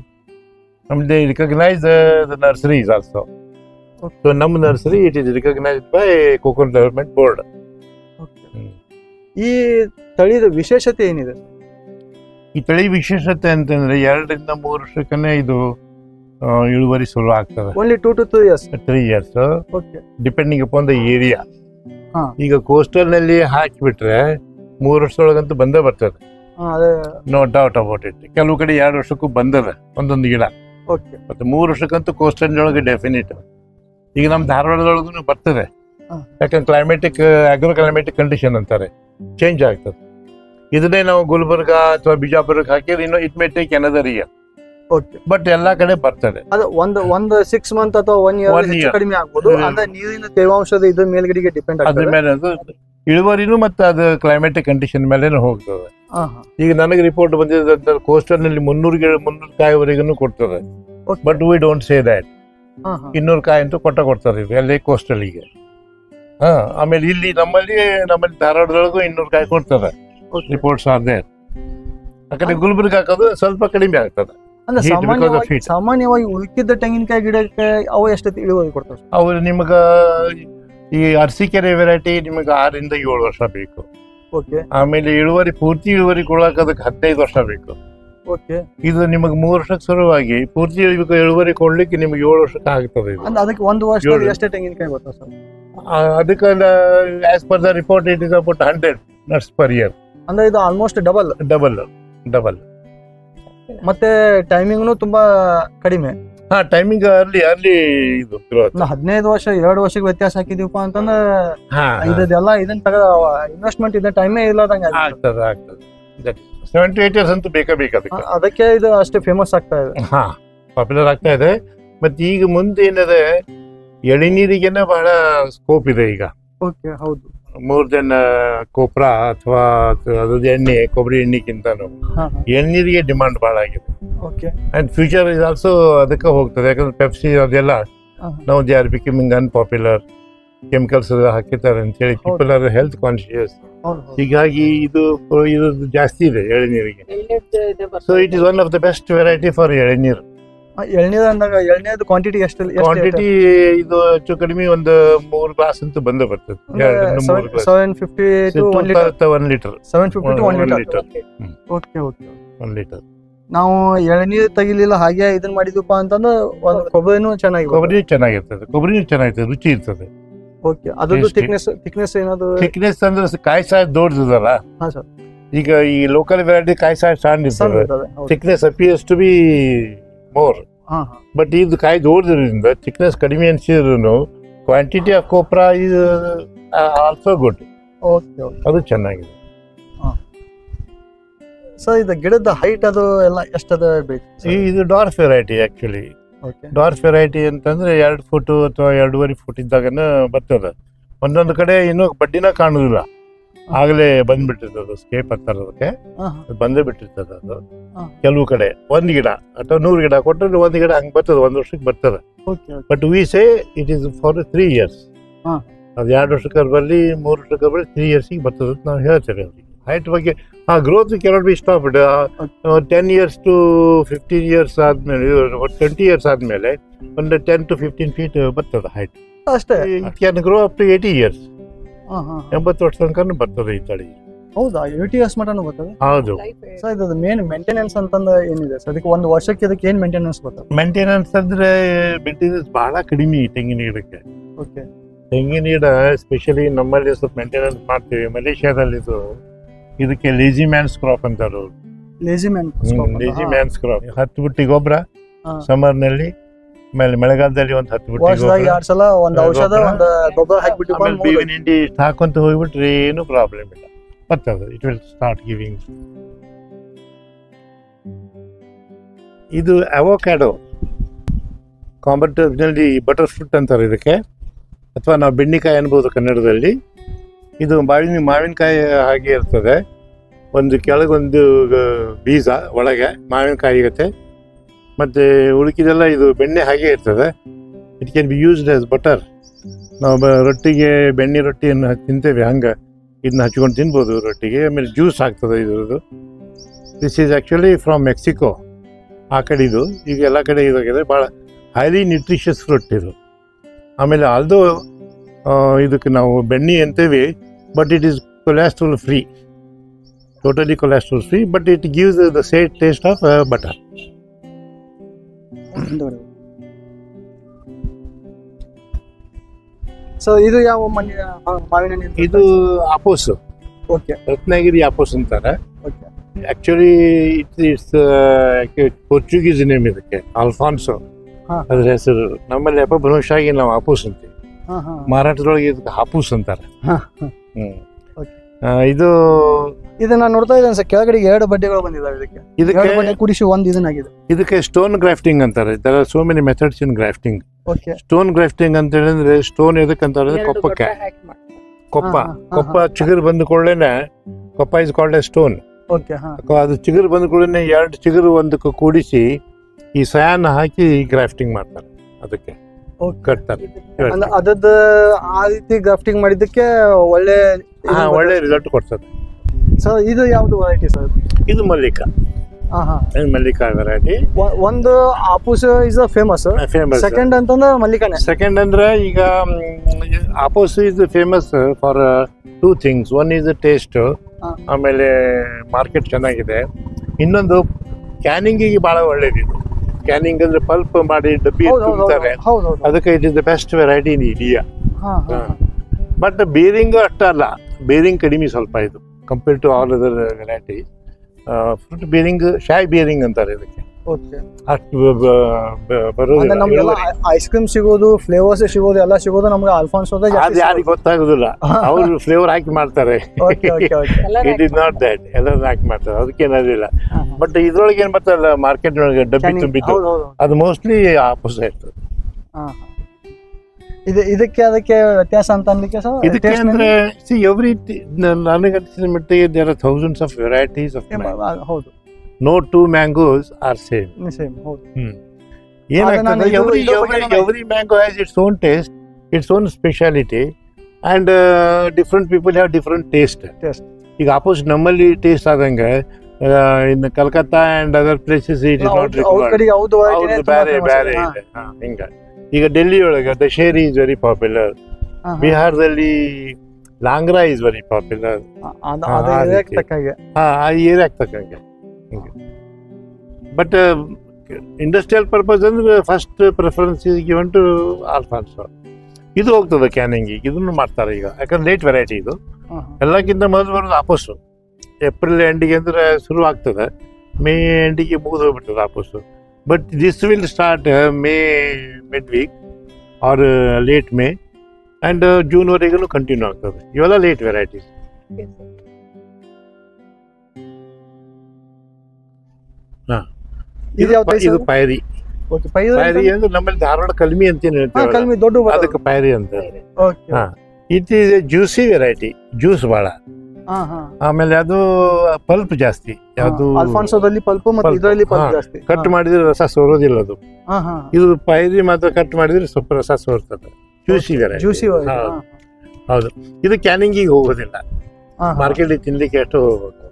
ಆಮೇಲೆ recognise the nurseries also. So ನಮ್ಮ nursery it is recognised by coconut development board. ಈ ತಳಿದ ವಿಶೇಷತೆ ಏನಿದೆ? ಈ ತಳಿ ವಿಶೇಷತೆ ಅಂತಂದ್ರೆ 2 ರಿಂದ 3 ವರ್ಷಕ್ಕೇ ಇದು ಇಳುವರಿ ಶುರು ಆಗ್ತದೆ. Only 2 to 3 years. 3 years, depending upon the area. ಈಗ ಕೋಸ್ಟಲ್ ನಲ್ಲಿ ಹಾಕಿಬಿಟ್ರೆ 3 ವರ್ಷದೊಳಗಂತೂ ಬಂದೇ ಬರ್ತದೆ, ನೋ ಡೌಟ್ ಅಬೌಟ್ ಇಟ್. ಕೆಲವು ಕಡೆ 2 ವರ್ಷಕ್ಕೂ ಬಂದದ ಒಂದೊಂದು ಗಿಡ, ಮತ್ತೆ 3 ವರ್ಷಕ್ಕಂತೂ ಕೋಸ್ಟಲ್ ಒಳಗೆ ಡೆಫಿನಿಟ್. ಈಗ ನಮ್ಮ ಧಾರವಾಡದೊಳಗೂ ಬರ್ತದೆ, ಯಾಕಂದ್ರೆ ಕ್ಲೈಮೇಟಿಕ್ ಅಗ್ರೋ ಕ್ಲೈಮೇಟಿಕ್ ಕಂಡೀಷನ್ ಅಂತಾರೆ, ಚೇಂಜ್ ಆಗ್ತದೆ. ಇದನ್ನೇ ನಾವು ಗುಲ್ಬರ್ಗ ಅಥವಾ ಬಿಜಾಪುರಕ್ಕೆ ಹಾಕಿದ್ರೆ ಇನ್ನು it may take another year, but ಎಲ್ಲಾ ಕಡೆ ಬರ್ತದೆ. ಅದು ಒಂದು 6 months ಅಥವಾ 1 year ಕಡಿಮೆ ಆಗ್ಬೋದು. ಅಂದ್ರೆ ನೀರಿನ ತೇವಾಂಶದ ಇದ್ರ ಮೇಲ್ಗಡೆಗೆ ಡಿಪೆಂಡ್ ಅದ್ರ ಮೇಲೆ ಅದು ಇಳುವರಿನೂ ಮತ್ತೆ ಅದು ಕ್ಲೈಮೇಟಿಕ್ ಕಂಡೀಷನ್ ಮೇಲೆ ಹೋಗ್ತದೆ. ಈಗ ನನಗೆ ರಿಪೋರ್ಟ್ ಬಂದಿದೆ ಕೋಸ್ಟಲ್ ನಲ್ಲಿ 300 ಕಾಯಿವರೆಗೂ ಕೊಡ್ತದೆ, but we don't say that. 200 ಕಾಯಿ ಅಂತೂ ಕೊಡ್ತಾರೆ ಅಲ್ಲಿ ಕೋಸ್ಟಲ್ಗೆ. ಆಮೇಲೆ ಇಲ್ಲಿ ನಮ್ಮಲ್ಲಿ ಧಾರವಾಡದೊಳಗೂ 200 ಕಾಯಿ ಕೊಡ್ತಾರೆ, ರಿಪೋರ್ಟ್ಸ್ ಆರ್ ದೇರ್. ಯಾಕಂದ್ರೆ ಗುಲ್ಬರ್ಗ ಹಾಕೋದು ಸ್ವಲ್ಪ ಕಡಿಮೆ ಆಗ್ತದೆ. ಸಾಮಾನ್ಯವಾಗಿ ಉಳ್ಕಿದ್ದ ತೆಂಗಿನಕಾಯಿ ಗಿಡಕ್ಕೆ ಅವು ಎಷ್ಟು ಇಳುವರಿ ಕೊಡ್ತವೆ? ಅವು ನಿಮಗ ಈ ಅರಸೀಕೆರೆ ವೆರೈಟಿ ನಿಮಗೆ 6 ರಿಂದ 7 ವರ್ಷ ಬೇಕು. ಆಮೇಲೆ ಪೂರ್ತಿ ಇಳುವರಿ ಕೊಡಕ್ಕೆ ಅದಕ್ಕೆ 15 ವರ್ಷ ಬೇಕು. ಓಕೆ. ಇದು ನಿಮಗೆ 3 ವರ್ಷಕ್ಕೆ ಶುರುವಾಗಿ ಪೂರ್ತಿ ಇಳುವರಿ ಕೊಡ್ಲಿಕ್ಕೆ ನಿಮಗೆ 7 ವರ್ಷಕ್ಕೆ ಆಗ್ತದೆ ಇದು. ಅಂದ್ರೆ ಅದಕ್ಕೆ ಒಂದು ವರ್ಷದಲ್ಲಿ ಎಷ್ಟೇ ತೆಂಗಿನಕಾಯಿ ಬರ್ತದೆ ಸರ್? ಅದಕ್ಕೆ as per the report it is about 100 nuts per year. ಅಂದ್ರೆ ಇದು ಆಲ್ಮೋಸ್ಟ್ ಡಬಲ್. ಮತ್ತೆ ಟೈಮಿಂಗ್ನು ತುಂಬಾ ಕಡಿಮೆ. ಟೈಮಿಂಗ್ ಅರ್ಲಿ ಇದು ಗ್ರೋತ್. 15 ವರ್ಷ 2 ವರ್ಷಕ್ಕೆ ವ್ಯತ್ಯಾಸ ಹಾಕಿದೀವಪ್ಪ ಅಂತಂದ್ರೆ ಇದೆಲ್ಲ ಇದನ್ನ ಇನ್ವೆಸ್ಟ್ಮೆಂಟ್ ಇದೆ ಟೈಮೇ ಇಲ್ಲದಂಗೆ ಆಗ್ತದೆ. 7 to 8 years ಅಂತೂ ಬೇಕಾ ಅದಕ್ಕೆ ಇದು ಅಷ್ಟೇ ಫೇಮಸ್ ಆಗ್ತಾ ಇದೆ. ಪಾಪ್ಯುಲರ್ ಆಗ್ತಾ ಇದೆ. ಮತ್ತೆ ಈಗ ಮುಂದೆ ಏನದೆ ಎಳೆನೀರಿಗೆನೆ ಬಹಳ ಸ್ಕೋಪ್ ಇದೆ ಈಗ. ಓಕೆ, ಹೌದು. ಮೋರ್ ದೆನ್ ಕೊಪ್ರಾ ಅಥವಾ ಅದ್ರದ್ದು ಎಣ್ಣೆ, ಕೊಬ್ಬರಿ ಎಣ್ಣೆಗಿಂತನೂ ಎಳ್ನೀರಿಗೆ ಡಿಮಾಂಡ್ ಬಹಳ ಆಗಿದೆ. Okay. And future is also ಅದಕ್ಕೆ ಹೋಗ್ತದೆ. ಯಾಕಂದ್ರೆ ಪೆಪ್ಸಿ ಅದೆಲ್ಲ ನಾವು they are becoming unpopular, chemicals ಹಾಕಿರ್ತಾರೆ ಅಂತ ಹೇಳಿ ಪೀಪಲ್ ಆರ್ ಹೆಲ್ತ್ ಕಾನ್ಶಿಯಸ್. ಹೀಗಾಗಿ ಇದು ಜಾಸ್ತಿ ಇದೆ ಎಳೆನೀರಿಗೆ. So it is one of the best variety for ಎಳೆನೀರು. ಎಳ್ನೀರು ಅಂದಾಗ ಎಳ್ನೀರು ಕ್ವಾಂಟಿಟಿ ಕ್ವಾಂಟಿಟಿ ಇದು ಹೆಚ್ಚು ಕಡಿಮೆ ಒಂದು 3 ಗ್ಲಾಸ್ ಅಂತೂ ಬಂದೇ ಬರ್ತದೆ. 750 to 1 liter. 1 liter. 750 to 1 liter. Okay. 1 liter. ನಾವು ಎಳ್ನೀರು ತೆಗಿಲಿಲ್ಲ ಹಾಗೆ ಇದನ್ನ ಮಾಡಿದ್ವಪ್ಪ ಅಂತಂದ್ರೆ ಕೊಬ್ಬರಿನೂ ಚೆನ್ನಾಗಿರ್ತದೆ. ರುಚಿ ಇರ್ತದೆ. ಓಕೆ. ಅದ್ರದ್ದು ಥಿಕ್ನೆಸ್ ಏನಾದ್ರು ಥಿಕ್ನೆಸ್ ಅಂದ್ರೆ ಕಾಯಿ ಸಾಯ ದೊಡ್ಡದಲ್ಲ. ಈಗ ಈ ಲೋಕಲ್ ವೆರೈಟಿ ಕಾಯಿ ಸಾಯ ಸಣ್ಣ ಇರ್ತದೆ. Thickness appears to be more. But ಇದು ಕಾಯಿ ದೊಡ್ಡದ್ರಿಂದ ಥಿಕ್ನೆಸ್ ಕಡಿಮೆ ಅನ್ಸಿದ್ರು quantity of copra is also good. ಅದು ಚೆನ್ನಾಗಿದೆ. ಸರ್ ಇದು ಗಿಡದ ಹೈಟ್ ಅದು ಎಲ್ಲ ಎಷ್ಟದ ಬೇಕು? ಇದು dwarf variety. Actually dwarf variety ಅಂತಂದ್ರೆ 2 ಫುಟ್ ಅಥವಾ 2.5 ಫುಟ್ ಇದ್ದಾಗನ ಬರ್ತದೆ. ಒಂದೊಂದು ಕಡೆ ಇನ್ನೂ ಬಡ್ಡಿನ ಕಾಣುದಿಲ್ಲ, ಆಗಲೇ ಬಂದ್ಬಿಟ್ಟಿರ್ತದೆ. ಸ್ಕೇಪ್ ಅಂತಾರೆ ಅದಕ್ಕೆ, ಬಂದೇ ಬಿಟ್ಟಿರ್ತದೆ ಅದು. ಕೆಲವು ಕಡೆ 1 ಗಿಡ ಅಥವಾ 100 ಗಿಡ ಕೊಟ್ಟರೆ 1 ಗಿಡ ಹಂಗೆ ಬರ್ತದೆ, 1 ವರ್ಷಕ್ಕೆ ಬರ್ತದೆ. But we say it is for 3 years. ಅದು 2 ವರ್ಷಕ್ಕೆ ಬರಲಿ, 3 ವರ್ಷಕ್ಕೆ ಬರಲಿ, 3 years ಬರ್ತದೆ ಅಂತ ನಾವು ಹೇಳ್ತೇವೆ ಅವ್ರಿಗೆ. ಹೈಟ್ ಬಗ್ಗೆ growth cannot be stopped. 10 years to 15 years ಆದ್ಮೇಲೆ, 20 years ಆದ್ಮೇಲೆ ಒಂದು 10 to 15 feet ಬರ್ತದೆ ಹೈಟ್ ಅಷ್ಟೇ. It can grow up to 80 years. 80 ವರ್ಷ ತನಕ ಬರ್ತದೆ ಈ ತಳಿ. ಹೌದಾ? 80 years ಮಟನೂ ಬರ್ತದೆ? ಹೌದು. ಸೊ ಇದು ಮೇನ್ ಮೇಂಟೆನೆನ್ಸ್ ಅಂತಂದ್ರೆ ಏನಿದೆ ಸರ್? ಅದಕ್ಕೆ ಒಂದು ವರ್ಷಕ್ಕೆ ಇದಕ್ಕೆ ಏನ್ ಮೇಂಟೆನೆನ್ಸ್ ಬರ್ತದೆ? ಮೇಂಟೆನೆನ್ಸ್ ಅಂದ್ರೆ ಮೇಂಟೆನೆನ್ಸ್ ಬಹಳ ಕಡಿಮೆ ತೆಂಗಿನ ಗಿಡಕ್ಕೆ. ಓಕೆ. ತೆಂಗಿನ ಗಿಡ ಸ್ಪೆಷಲಿ ನಮ್ಮಲ್ಲಿ ಸ್ವಲ್ಪ ಮೇಂಟೆನೆನ್ಸ್ ಮಾಡ್ತೀವಿ. ಮಲೇಷ್ಯಾದಲ್ಲಿ ಇದಕ್ಕೆ ಲೇಜಿ ಮ್ಯಾನ್ಸ್ ಕ್ರಾಪ್ ಅಂತಾರೆ. Lazy man's crop. 10 ಬುಟ್ಟಿ ಗೊಬ್ಬರ ಸಮ್ಮರ್ ನಲ್ಲಿ, ಆಮೇಲೆ ಮಳೆಗಾಲದಲ್ಲಿ ಒಂದು 10 ಬುಟ್ಟಿ ಬೇವಿನ ಹಿಂಡಿ ಹಾಕೊಂತ ಹೋಗ್ಬಿಟ್ರೆ ಏನು ಪ್ರಾಬ್ಲಮ್ ಇಲ್ಲ, ಬರ್ತದೆ. It will start giving. ಇದು ಅವೊಕ್ಯಾಡೋ, ಕಾಂಬರ್ಟಲ್ಲಿ ಬಟರ್ ಫ್ರೂಟ್ ಅಂತಾರೆ ಇದಕ್ಕೆ, ಅಥವಾ ನಾವು ಬೆಂಡಿಕಾಯಿ ಅನ್ಬೋದು ಕನ್ನಡದಲ್ಲಿ. ಇದು ಮಾವಿನಕಾಯಿ ಹಾಗೆ ಇರ್ತದೆ. ಒಂದು ಕೆಳಗೊಂದು ಬೀಜ, ಒಳಗೆ ಮಾವಿನಕಾಯಿ ಇರುತ್ತೆ, ಮತ್ತು ಉಳುಕಿದೆಲ್ಲ ಇದು ಬೆಣ್ಣೆ ಹಾಗೆ ಇರ್ತದೆ. It can be used as butter. ನಾವು ರೊಟ್ಟಿಗೆ ಬೆಣ್ಣೆ ರೊಟ್ಟಿಯನ್ನು ತಿಂತೇವೆ, ಹಂಗೆ ಇದನ್ನ ಹಚ್ಕೊಂಡು ತಿನ್ಬೋದು ರೊಟ್ಟಿಗೆ. ಆಮೇಲೆ ಜ್ಯೂಸ್ ಆಗ್ತದೆ ಇದ್ರದ್ದು. This is actually from Mexico, ಆ ಕಡೆ ಇದು. ಈಗ ಎಲ್ಲ ಕಡೆ ಇದಾಗಿದೆ. ಭಾಳ ಹೈಲಿ ನ್ಯೂಟ್ರಿಷಿಯಸ್ ಫ್ರೂಟ್ ಇದು. ಆಮೇಲೆ ಆಲ್ದೋ ಇದಕ್ಕೆ ನಾವು ಬೆಣ್ಣೆ ಅಂತೇವೆ, but it is cholesterol free, totally cholesterol free, but it gives the same taste of butter. So ಇದು ಯಾವ ಮಾವಿನ? ಇದು ಆಪೋಸ್. ಓಕೆ. ರತ್ನಗಿರಿ ಆಪೋಸ್ ಅಂತಾರೆ. Okay. Actually it's Portuguese name ಇದಕ್ಕೆ, ಅಲ್ಫಾನ್ಸೋ ಅದ್ರ ಹೆಸರು. ನಮ್ಮಲ್ಲಿ ಅಪಭ್ರಂಶಾಗಿ ನಾವು ಆಪೂಸ್ ಅಂತೀವಿ, ಮರಾಠದೊಳಗೆ ಇದಕ್ಕೆ ಹಾಪೂಸ್ ಅಂತಾರೆ. ಇದನ್ನ ನೋಡ್ತಾ ಇದ್ದೇನೆ ಸರ್, ಕೆಳಗಡೆ 2 ಬಡ್ಡೆಗಳು ಬಂದಿದ್ದಾವೆ ಇದಕ್ಕೆ ಕುಡಿಸಿ ಒಂದು ಇದನ್ನಾಗಿದೆ. ಇದಕ್ಕೆ ಸ್ಟೋನ್ ಗ್ರಾಫ್ಟಿಂಗ್ ಅಂತಾರೆ. There are so many methods in grafting. Stone grafting ಅಂತ ಹೇಳಿದ್ರೆ, ಸ್ಟೋನ್ ಎದಕ್ಕೆ ಅಂತ ಹೇಳಿದ್ರೆ ಕೊಪ್ಪಕ್ಕೆ, ಕೊಪ್ಪ ಚಿಗುರು ಬಂದ ಕೂಡಲೇನೆ, ಕೊಪ್ಪ ಇಸ್ ಕಾಲ್ಡ್ ಎ ಸ್ಟೋನ್. ಅದು ಚಿಗುರು ಬಂದ ಕೂಡಲೇ 2 ಚಿಗುರು ಒಂದಕ್ಕೆ ಕೂಡಿಸಿ ಈ ಸಯಾನ ಹಾಕಿ ಗ್ರಾಫ್ಟಿಂಗ್ ಮಾಡ್ತಾರೆ, ಅದಕ್ಕೆ ಕಟ್ತಾರೆ. ಅದದ್ದು ಆ ರೀತಿ ಗ್ರಾಫ್ಟಿಂಗ್ ಮಾಡಿದ್ದಕ್ಕೆ ಒಳ್ಳೆ ರಿಸಲ್ಟ್ ಕೊಡ್ತದೆ. ಸರ್ ಇದು ಯಾವ್ದು ವೆರೈಟಿ ಸರ್? ಇದು ಮಲ್ಲಿಕಾ. ಮಲ್ಲಿಕಾ ವೆರೈಟಿ. ಒಂದು ಆಪೂಸ್ ಇಸ್ ಫೇಮಸ್. ಸೆಕೆಂಡ್ ಅಂತಂದ್ರೆ ಮಲ್ಲಿಕಾನೆ. ಸೆಕೆಂಡ್ ಅಂದ್ರೆ ಈಗ Aapus is famous for 2 things. One is taste, ಆಮೇಲೆ ಮಾರ್ಕೆಟ್ ಚೆನ್ನಾಗಿದೆ. ಇನ್ನೊಂದು ಕ್ಯಾನಿಂಗಿಗೆ ಭಾಳ ಒಳ್ಳೇದಿದು. ಕ್ಯಾನಿಂಗ್ ಅಂದ್ರೆ ಪಲ್ಪ್ ಮಾಡಿ ಡಬ್ಬಿ ತುಂಬ್ತಾರೆ, ಅದಕ್ಕೆ it is the best variety in India. But bearing ಅಷ್ಟಲ್ಲ, ಬೇರಿಂಗ್ ಕಡಿಮೆ ಸ್ವಲ್ಪ ಇದು compare to all other variety. Fruit bearing, shy bearing ಅಂತಾರೆ ಇದಕ್ಕೆ. ಅಷ್ಟು ಬರೋದಿಲ್ಲ. ಐಸ್ ಕ್ರೀಮ್ ಸಿಗೋದು, ಫ್ಲೇವರ್ಸ್ ಸಿಗೋದು, ಎಲ್ಲ ಸಿಗೋದು ನಮ್ಗೆ ಅಲ್ಫಾನ್ಸೋದ. ಅದು ಯಾರಿಗೆ ಗೊತ್ತಾಗೋದಿಲ್ಲ, ಅವರು ಫ್ಲೇವರ್ ಹಾಕಿ ಮಾಡ್ತಾರೆ. ಇಟ್ ಇಸ್ ನಾಟ್ ದಟ್, ಎಲ್ಲ ಹಾಕಿ ಮಾಡ್ತಾರೆ, ಅದಕ್ಕೇನದಿಲ್ಲ. ಬಟ್ ಇದ್ರೊಳಗೆ ಏನ್ ಬರ್ತಲ್ಲ ಮಾರ್ಕೆಟ್ ಒಳಗೆ ಡಬ್ಬಿ ತುಂಬಿದ್ದು, ಅದು ಮೋಸ್ಟ್ಲಿ ಆಪೋಸಿಟ್. ಇದಕ್ಕೆ ಅದಕ್ಕೆ ವ್ಯತ್ಯಾಸ ಅಂತ ಅನ್ಲಿಕ್ಕೆ ಇದಕ್ಕೆ ಅಂದ್ರೆ ನನಗೆ ಅನಿಸಿದ ಮಟ್ಟಿಗೆ there are thousands of varieties of. ಹೌದು, no two mangoes are same. ಹೌದು. ಏನಾಗ್ತದೆ, every mango has its own taste, its own speciality, and different people have different taste. ಈಗ ಆಪೋಸಿಟ್ ನಮ್ಮಲ್ಲಿ ಟೇಸ್ಟ್ ಆದಂಗೆ in Calcutta and other places it is not required. ಬೇರೆ ಬೇರೆ ಇದೆ ಹಿಂಗ. ಈಗ ಡೆಲ್ಲಿ ಒಳಗೆ ದಶೇರಿ ಇಸ್ ವೆರಿ ಪಾಪ್ಯುಲರ್, ಬಿಹಾರದಲ್ಲಿ ಲಾಂಗ್ರಾ ಇಸ್ ವೆರಿ ಪಾಪ್ಯುಲರ್. ಆ ಏರಿಯಾಕ್ ತಕ್ಕಂಗೆ. ಬಟ್ ಇಂಡಸ್ಟ್ರಿಯಲ್ ಪರ್ಪಸ್ ಅಂದ್ರೆ first preference is given to Alphonso. ಇದು ಹೋಗ್ತದೆ ಕ್ಯಾನಿಂಗಿಗೆ, ಇದನ್ನು ಮಾಡ್ತಾರೆ ಈಗ, ಯಾಕಂದ್ರೆ ಲೇಟ್ ವೆರೈಟಿ ಇದು. ಎಲ್ಲಕ್ಕಿಂತ ಮೊದಲು ಬರೋದು ಆಪೋಸು. ಏಪ್ರಿಲ್ ಎಂಡಿಗೆ ಅಂದ್ರೆ ಶುರು ಆಗ್ತದೆ, ಮೇ ಎಂಡಿಗೆ ಮುಗಿದು ಹೋಗ್ಬಿಡ್ತದೆ Apoos. But this will start May mid week or late May and ಜೂನ್ವರೆಗೂ ಕಂಟಿನ್ಯೂ ಆಗ್ತದೆ. ಇವೆಲ್ಲ ಲೇಟ್ ವೆರೈಟೀಸ್. ಇದು ಪೈರಿ. ಪೈರಿ ಅಂದ್ರೆ ನಮ್ಮಲ್ಲಿ ಧಾರವಾಡ ಕಲ್ಮಿ ಅಂತ ಹೇಳ್ತೇವೆ, ಅದಕ್ಕೆ ಪೈರಿ ಅಂತ. It is A juicy variety, juice ಭಾಳ. ಆಮೇಲೆ ಅದು ಪಲ್ಪ್ ಜಾಸ್ತಿ. ಅದು ಕಟ್ ಮಾಡಿದ್ರೆ ರಸ ಸೋರೋದಿಲ್ಲ ಅದು. ಇದು ಪೈರಿ ಮಾತ್ರ ಕಟ್ ಮಾಡಿದ್ರೆ ಸ್ವಲ್ಪ ರಸ ಸೋರ್ತದೆ. Juicy variety. ಹೌದು. ಇದು ಕ್ಯಾನಿಂಗಿಗೆ ಹೋಗೋದಿಲ್ಲ, ಮಾರ್ಕೆಟ್ ತಿನ್ಲಿಕ್ಕೆ ಎಷ್ಟು ಹೋಗ್ಬೇಕು.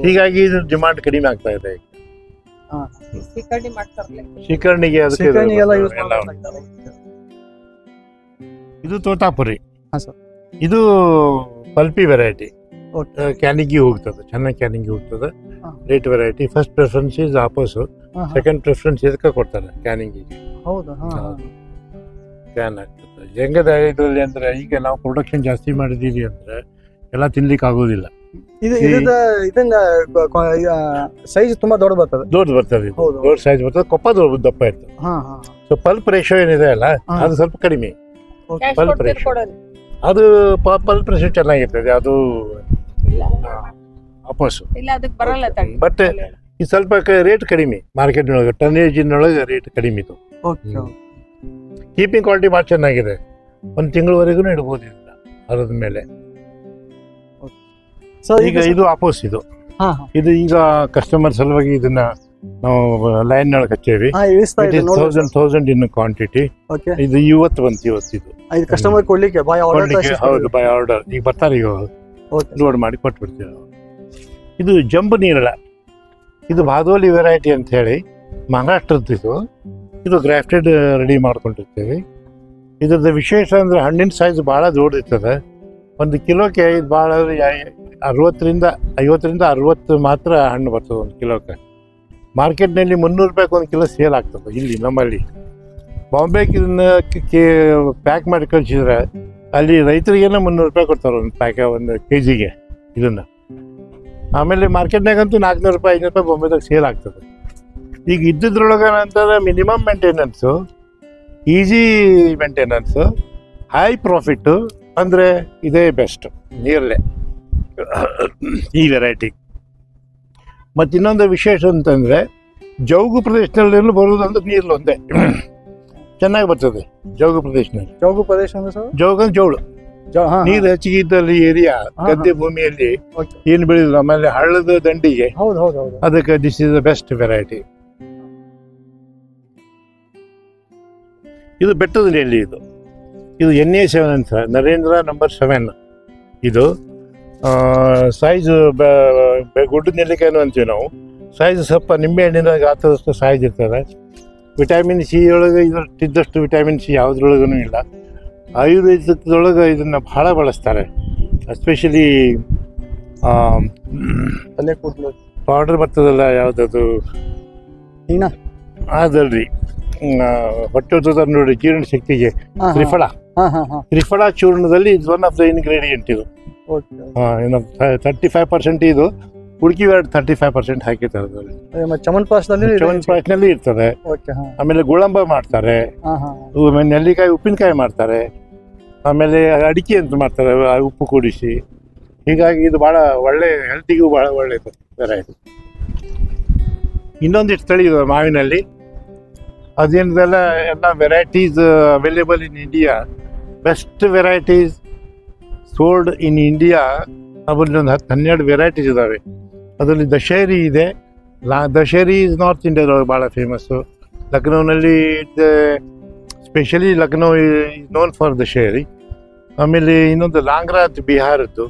ಹೀಗಾಗಿ ಇದು ಡಿಮಾಂಡ್ ಕಡಿಮೆ ಆಗ್ತಾ ಇದೆ. ಶಿಕರ್ಣಿಗೆ ಇದು ತೋತಾಪುರಿ. ಇದು ಪಲ್ಪಿ ವೆರೈಟಿ, ಕ್ಯಾನಿಂಗಿ ಹೋಗ್ತದೆ, ಚೆನ್ನಾಗಿ ಕ್ಯಾನಿಂಗಿ ಹೋಗ್ತದೆ. Rate variety. First preference is Apoos, second preference ಇದಕ್ಕೆ ಕೊಡ್ತಾರೆ ಕ್ಯಾನಿಂಗಿಗೆ. ಕ್ಯಾನ್ ಆಗ್ತದೆ ಹೆಂಗದ ಇದರಲ್ಲಿ ಅಂದ್ರೆ, ಈಗ ನಾವು ಪ್ರೊಡಕ್ಷನ್ ಜಾಸ್ತಿ ಮಾಡಿದೀವಿ ಅಂದ್ರೆ ಎಲ್ಲ ತಿನ್ಲಿಕ್ಕೆ ಆಗೋದಿಲ್ಲ. ಸೈಜ್ ತುಂಬಾ ದೊಡ್ಡ ಬರ್ತದೆ. ದೊಡ್ಡ ಸೈಜ್ ಬರ್ತದೆ, ಕೊಪ್ಪ ದಪ್ಪ ಇರ್ತದೆ. ಸೊ ಪಲ್ಪ್ ರೇಷಿಯೋ ಏನಿದೆ ಅಲ್ಲ, ಅದು ಸ್ವಲ್ಪ ಕಡಿಮೆ. ಪಲ್ಪ್ ರೇಷಿಯೋ ಅದು ಪಲ್ಪ್ ರೇಷಿಯೋ ಚೆನ್ನಾಗಿರ್ತದೆ, ಅದು ಅಪೋಸು. ಬಟ್ ಇದು ಸ್ವಲ್ಪ ರೇಟ್ ಕಡಿಮೆ ಮಾರ್ಕೆಟ್ನೊಳಗೆ, ಟನ್ನೇಜಿನೊಳಗೆ ರೇಟ್ ಕಡಿಮೆ ಇದು. ಕೀಪಿಂಗ್ ಕ್ವಾಲಿಟಿ ಭಾಳ ಚೆನ್ನಾಗಿದೆ, ಒಂದು ತಿಂಗಳವರೆಗೂ ಇಡ್ಬೋದು ಇದನ್ನ ಅದ್ರ ಮೇಲೆ. ಈಗ ಇದು ಆಪೋಸ್. ಇದು ಈಗ ಕಸ್ಟಮರ್ ಸಲುವಾಗಿ ಇದನ್ನ ನಾವು ಲೈನ್ ಒಳಗೆ ಹಚ್ಚೇವಿ. 1000 ಇನ್ ಕ್ವಾಂಟಿಟಿ. ಇದು ಇವತ್ತು ಬಂತು, ಇವತ್ತಿದು ಕಸ್ಟಮರ್ ಕೊಡ್ಲಿಕ್ಕೆ ಹೌದು, ಬೈ ಆರ್ಡರ್. ಈಗ ಬರ್ತಾರೆ, ಈಗ ಲೋಡ್ ಮಾಡಿ ಕೊಟ್ಬಿಡ್ತೀವಿ. ಇದು ಜಂಬು ನೀರಳ. ಇದು ಬಾದೋಲಿ ವೆರೈಟಿ ಅಂತ ಹೇಳಿ ಮಹಾರಾಷ್ಟ್ರದ್ದು. ಇದು ಗ್ರಾಫ್ಟೆಡ್ ರೆಡಿ ಮಾಡ್ಕೊಂಡಿರ್ತೀವಿ. ಇದ್ರದ್ದು ವಿಶೇಷ ಅಂದ್ರೆ ಹಣ್ಣಿನ ಸೈಜ್ ಭಾಳ ದೊಡ್ಡದಿರ್ತದೆ. 1 ಕಿಲೋಕ್ಕೆ ಇದು ಭಾಳ 50 ರಿಂದ 60 ಮಾತ್ರ ಹಣ್ಣು ಬರ್ತದೆ 1 ಕಿಲೋಕ್ಕೆ. ಮಾರ್ಕೆಟ್ನಲ್ಲಿ 300 ರೂಪಾಯಿಗೆ 1 ಕಿಲೋ ಸೇಲ್ ಆಗ್ತದೆ. ಇಲ್ಲಿ ನಮ್ಮಲ್ಲಿ ಬಾಂಬೆಗೆ ಇದನ್ನ ಪ್ಯಾಕ್ ಮಾಡಿ ಕಳಿಸಿದ್ರೆ ಅಲ್ಲಿ ರೈತರಿಗೇನೋ 300 ರೂಪಾಯಿ ಕೊಡ್ತಾರೆ ಒಂದು ಕೆಜಿಗೆ ಇದನ್ನು. ಆಮೇಲೆ ಮಾರ್ಕೆಟ್ನಾಗಂತೂ 400 ರೂಪಾಯಿ 500 ರೂಪಾಯಿ ಬಾಂಬೆದಾಗ ಸೇಲ್ ಆಗ್ತದೆ. ಈಗ ಇದ್ದಿದ್ರೊಳಗೆ ನಂತರ minimum maintenance, easy maintenance, high profit ಅಂದರೆ ಇದೇ ಬೆಸ್ಟ್ ನೀರಲ್ಲೇ ಈ ವೆರೈಟಿ. ಮತ್ತು ಇನ್ನೊಂದು ವಿಶೇಷ ಅಂತಂದರೆ, ಜೌಗು ಪ್ರದೇಶದಲ್ಲೆಲ್ಲ ಬರೋದಂದ್ರೆ ನೀರು ಒಂದೇ ಚೆನ್ನಾಗಿ ಬರ್ತದೆ. ಜೌಗು ಪ್ರದೇಶದಲ್ಲಿ, ಜೌಗು ಪ್ರದೇಶ ಜೌಗು ಅಂದ್ರೆ ಜೋಳು, ನೀರು ಹೆಚ್ಚಿಗೆ ಇದ್ದಲ್ಲಿ ಏರಿಯಾ, ಗದ್ದೆ ಭೂಮಿಯಲ್ಲಿ ಏನು ಬೆಳೆಯೋದು, ಆಮೇಲೆ ಹಳ್ಳದ ದಂಡಿಗೆ, ಅದಕ್ಕೆ this is the best variety. ಇದು ಬೆಟ್ಟದ ನೆಲ್ಲಿ. ಇದು NA7 ಅಂತ, ನರೇಂದ್ರ ನಂಬರ್ 7. ಇದು ಸೈಜ್ ಗುಡ್ಡ ನೆಲ್ಲಿಕಾಯಿನೂ ಅಂತೀವಿ ನಾವು. ಸೈಜ್ ಸ್ವಲ್ಪ ನಿಂಬೆ ಹಣ್ಣಿನ ಗಾತ್ರದಷ್ಟು ಸೈಜ್ ಇರ್ತದೆ. ವಿಟಮಿನ್ ಸಿ ಒಳಗೆ ಇದರಷ್ಟಿದ್ದಷ್ಟು ವಿಟಮಿನ್ ಸಿ ಯಾವುದ್ರೊಳಗೂ ಇಲ್ಲ. ಆಯುರ್ವೇದದೊಳಗೆ ಇದನ್ನು ಭಾಳ ಬಳಸ್ತಾರೆ. ಎಸ್ಪೆಷಲಿ ಪೌಡರ್ ಬರ್ತದಲ್ಲ, ಯಾವುದದು ಇನ್ನ ಅದಲ್ರಿ ಹೊಟ್ಟೆ ಹೊತ್ತದ ನೋಡಿ ಜೀರ್ಣ ಶಕ್ತಿಗೆ ಹಾ ತ್ರಿಫಲ ಹಾ ಹಾ ಹಾ ತ್ರಿಫಲ ಚೂರ್ಣದಲ್ಲಿ it's one of the ingredient ಇದು. ಓಕೆ 35% ಇದು, ಉಡುಕಿ 35% ಹಾಕಿರ್ತಾರೆ ಅದರಲ್ಲಿ. ಚಮನ್ಪ್ರಾಶದಲ್ಲಿ ಚವನ್ಪ್ರಾಶ್ನಲ್ಲಿ ಇರ್ತದೆ. ಓಕೆ ಹಾ ಆಮೇಲೆ ಗುಳಂಬ ಮಾಡ್ತಾರೆ, ಹಾ ಹಾ ನೆಲ್ಲಿಕಾಯಿ ಉಪ್ಪಿನಕಾಯಿ ಮಾಡ್ತಾರೆ, ಆಮೇಲೆ ಅಡಿಕೆ ಅಂತ ಮಾಡ್ತಾರೆ ಉಪ್ಪು ಕೂಡಿಸಿ. ಹೀಗಾಗಿ ಇದು ಭಾಳ ಒಳ್ಳೆ ಹೆಲ್ತಿಗೂ ಭಾಳ ಒಳ್ಳೆಯದು ವೆರೈಟಿ. ಇನ್ನೊಂದಿಷ್ಟು ತಳಿ ಇದೆ ಮಾವಿನಲ್ಲಿ, ಅದೇನದೆಲ್ಲ ಎಲ್ಲ varieties available in India. Best varieties sold in India ಅದರಲ್ಲಿ ಒಂದು 10-12 ವೆರೈಟೀಸ್ ಇದ್ದಾವೆ. ಅದರಲ್ಲಿ ದಶೇರಿ ಇದೆ. ದಶೇರಿ ಇಸ್ ನಾರ್ತ್ ಇಂಡಿಯಾದೊಳಗೆ ಭಾಳ ಫೇಮಸ್ಸು. ಲಕ್ನೋನಲ್ಲಿ specially Lucknow is known for Dussehri. ಆಮೇಲೆ ಇನ್ನೊಂದು ಲಾಂಗ್ರಾ ಅಂತ ಬಿಹಾರದ್ದು,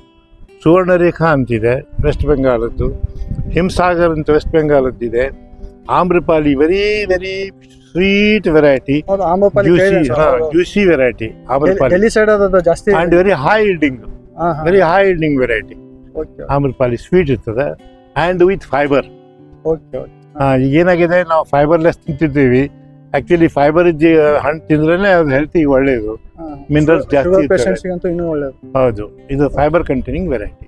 ಸುವರ್ಣರೇಖಾ ಅಂತಿದೆ ವೆಸ್ಟ್ ಬೆಂಗಾಲದ್ದು, ಹಿಮ್ಸಾಗರ್ ಅಂತ ವೆಸ್ಟ್ ಬೆಂಗಾಲದ್ದಿದೆ, Amrapali very very sweet variety, juicy variety Amrapali, Delhi side ಅದು ಜಾಸ್ತಿ and very high yielding variety. Amrapali sweet ಇರ್ತದೆ ಆ್ಯಂಡ್ ವಿತ್ ಫೈಬರ್. ಓಕೆ ಈಗ ಏನಾಗಿದೆ, ನಾವು ಫೈಬರ್ಲೆಸ್ ತಿಂತಿದ್ದೀವಿ. ಆ್ಯಕ್ಚುಲಿ ಫೈಬರ್ ಇದ್ದ ಹಣ್ಣು ತಿಂದ್ರೇ ಅದು ಹೆಲ್ತಿಗೆ ಒಳ್ಳೆಯದು, ಮಿನರಲ್ಸ್ ಜಾಸ್ತಿ ಇರ್ತದೆ. ಪೇಷಂಟ್ಸ್ಗಂತೂ ಇನ್ನೂ ಒಳ್ಳೆಯದು. ಹೌದು, ಇದು ಫೈಬರ್ ಕಂಟೈನಿಂಗ್ ವೆರೈಟಿ.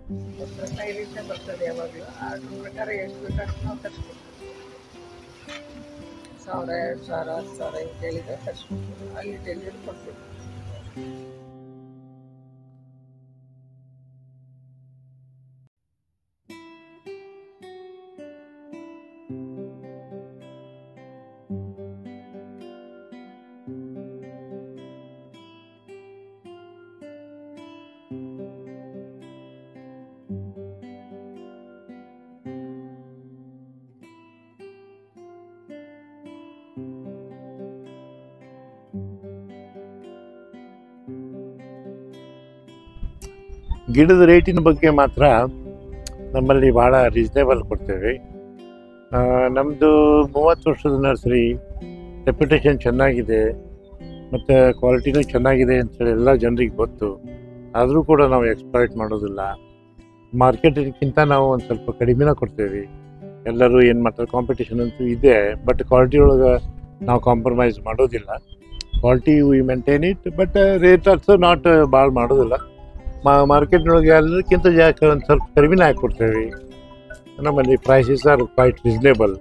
ಡೈಲಿಂದ ಬರ್ತದೆ ಯಾವಾಗಲೂ. ಅದ್ರ ಪ್ರಕಾರ ಎಷ್ಟು ಬೇಕಷ್ಟು ನಾವು ತರಿಸ್ಬೇಕು. 1000, 2000, 10,000 ಹಿಂಗೆ ಹೇಳಿದ್ರೆ ತರಿಸ್ಬೇಕು. ಅಲ್ಲಿ ಡೆಲಿವರಿ ಕೊಡ್ಬೇಕು. ಗಿಡದ ರೇಟಿನ ಬಗ್ಗೆ ಮಾತ್ರ ನಮ್ಮಲ್ಲಿ ಭಾಳ ರೀಸನೇಬಲ್ ಕೊಡ್ತೇವೆ. ನಮ್ಮದು 30 ವರ್ಷದ ನರ್ಸರಿ, ರೆಪ್ಯುಟೇಷನ್ ಚೆನ್ನಾಗಿದೆ ಮತ್ತು ಕ್ವಾಲಿಟಿನೂ ಚೆನ್ನಾಗಿದೆ ಅಂತೇಳಿ ಎಲ್ಲ ಜನರಿಗೆ ಗೊತ್ತು. ಆದರೂ ಕೂಡ ನಾವು ಎಕ್ಸ್ಪ್ಲಾಯ್ಟ್ ಮಾಡೋದಿಲ್ಲ. ಮಾರ್ಕೆಟಿಗಿಂತ ನಾವು ಒಂದು ಸ್ವಲ್ಪ ಕಡಿಮೆನ ಕೊಡ್ತೇವೆ. ಎಲ್ಲರೂ ಏನು ಮಾಡ್ತಾರೆ, ಕಾಂಪಿಟೇಷನ್ ಅಂತೂ ಇದೆ, ಬಟ್ ಕ್ವಾಲಿಟಿ ಒಳಗೆ ನಾವು ಕಾಂಪ್ರಮೈಸ್ ಮಾಡೋದಿಲ್ಲ. Quality we maintain it, but rate also not ಭಾಳ ಮಾಡೋದಿಲ್ಲ. ಮಾರ್ಕೆಟ್ನೊಳಗೆ ಎಲ್ಲದಕ್ಕಿಂತ ಜಾಸ್ತಿ ಒಂದು ಸ್ವಲ್ಪ ಕಡಿಮೆನೇ ಹಾಕಿ ಕೊಡ್ತೇವೆ. ನಮ್ಮಲ್ಲಿ ಪ್ರೈಸಸ್ ಆರ್ ಕ್ವೈಟ್ ರೀಸನೇಬಲ್.